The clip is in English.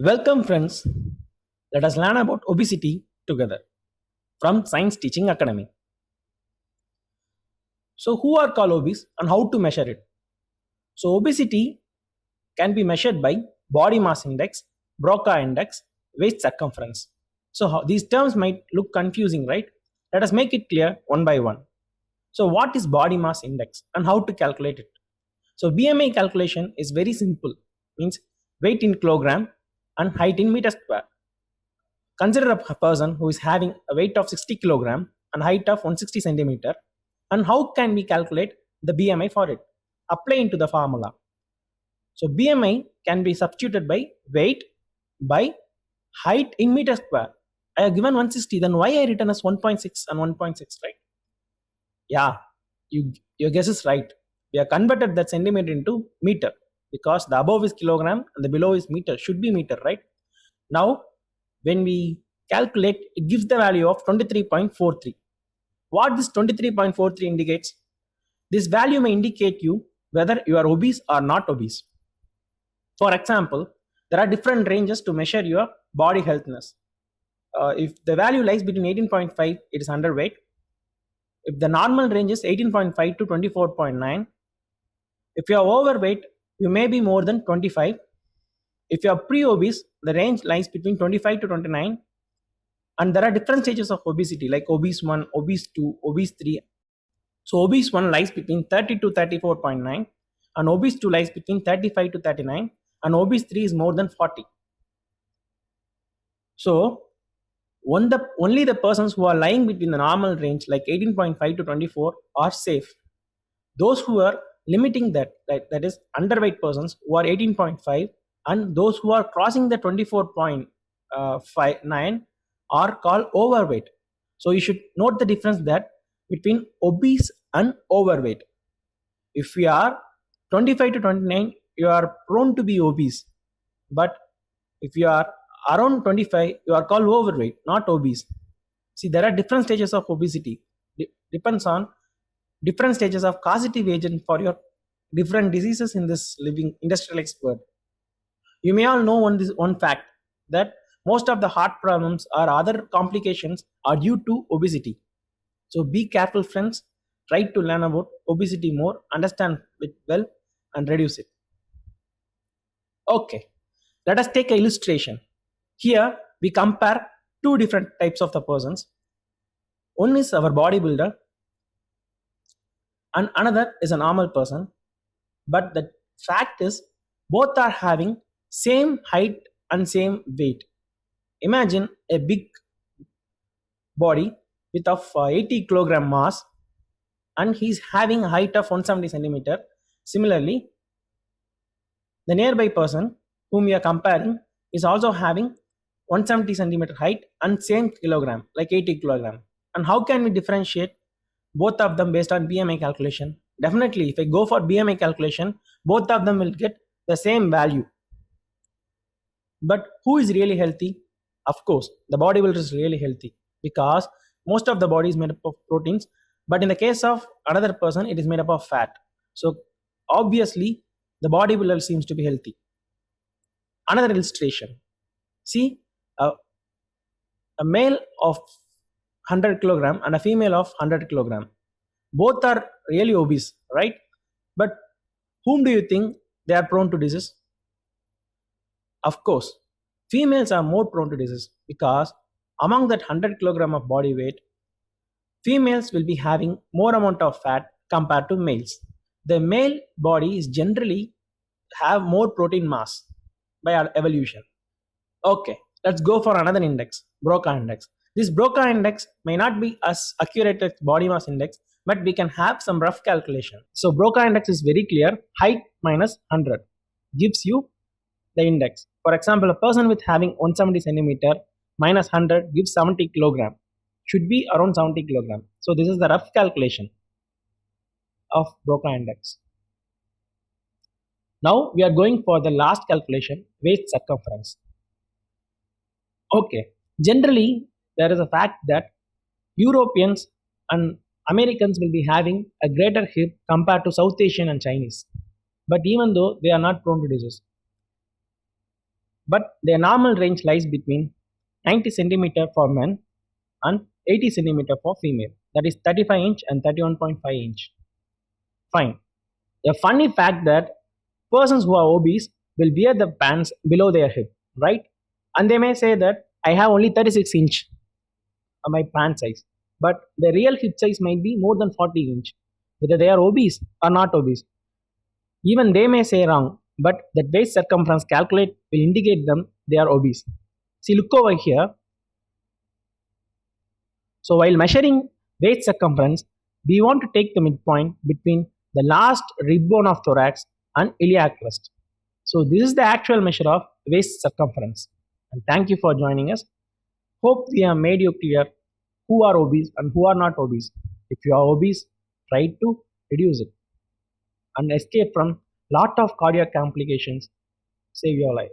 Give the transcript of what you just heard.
Welcome, friends. Let us learn about obesity together from Science Teaching Academy. So, who are called obese and how to measure it? So, obesity can be measured by body mass index, Broca index, waist circumference. So, these terms might look confusing, right? Let us make it clear one by one. So, what is body mass index and how to calculate it? So, BMI calculation is very simple, means weight in kilogram and height in meter square. Consider a person who is having a weight of 60 kilogram and height of 160 centimeter. And how can we calculate the BMI for it? Apply into the formula. So BMI can be substituted by weight by height in meter square. I have given 160, then why I written as 1.6 and 1.6, right? Yeah, your guess is right. We have converted that centimeter into meter because the above is kilogram and the below is meter, should be meter, right? Now, when we calculate, it gives the value of 23.43. What this 23.43 indicates? This value may indicate you whether you are obese or not obese. For example, there are different ranges to measure your body healthiness. If the value lies between 18.5, it is underweight. If the normal range is 18.5 to 24.9, if you are overweight, you may be more than 25. If you are pre-obese, the range lies between 25 to 29. And there are different stages of obesity like obese 1, obese 2, obese 3. So obese 1 lies between 30 to 34.9 and obese 2 lies between 35 to 39 and obese 3 is more than 40. So only the persons who are lying between the normal range like 18.5 to 24 are safe. Those who are limiting that is underweight persons who are 18.5 and those who are crossing the 24.9 are called overweight. So you should note the difference that between obese and overweight. If we are 25 to 29, you are prone to be obese. But if you are around 25, you are called overweight, not obese. See, there are different stages of obesity. Depends on different stages of causative agent for your different diseases in this living industrialized world. You may all know one fact that most of the heart problems or other complications are due to obesity. So be careful, friends. Try to learn about obesity more, understand it well, and reduce it. Okay, let us take an illustration. Here we compare two different types of the persons. One is our bodybuilder and another is a normal person. But the fact is both are having same height and same weight. Imagine a big body with of 80 kilogram mass and he's having a height of 170 centimeter. Similarly, the nearby person whom we are comparing is also having 170 centimeter height and same kilogram like 80 kilogram. And how can we differentiate both of them based on BMI calculation? Definitely, if I go for BMI calculation, both of them will get the same value. But who is really healthy? Of course, the bodybuilder is really healthy because most of the body is made up of proteins. But in the case of another person, it is made up of fat. So obviously, the bodybuilder seems to be healthy. Another illustration. See, a male of 100 kilogram and a female of 100 kilogram. Both are really obese, right? But whom do you think they are prone to disease? Of course, females are more prone to disease because among that 100 kilogram of body weight, females will be having more amount of fat compared to males. The male body is generally have more protein mass by our evolution. Okay, let's go for another index, Broca index. This Broca index may not be as accurate as body mass index, but we can have some rough calculation. So Broca index is very clear. Height minus 100 gives you the index. For example, a person with having 170 centimeter minus 100 gives 70 kilogram. Should be around 70 kilogram. So this is the rough calculation of Broca index. Now we are going for the last calculation, waist circumference. Okay, generally there is a fact that Europeans and Americans will be having a greater hip compared to South Asian and Chinese. But even though they are not prone to disease, but their normal range lies between 90 centimeter for men and 80 centimeter for female. That is 35 inch and 31.5 inch. Fine. A funny fact that persons who are obese will wear the pants below their hip, right? And they may say that I have only 36 inch on my pant size, but the real hip size might be more than 40 inch, whether they are obese or not obese. Even they may say wrong, but that waist circumference calculate will indicate them they are obese. See, look over here. So while measuring waist circumference, we want to take the midpoint between the last rib bone of thorax and iliac crest. So this is the actual measure of waist circumference. And thank you for joining us. Hope we have made you clear who are obese and who are not obese. If you are obese, try to reduce it and escape from lot of cardiac complications. Save your life.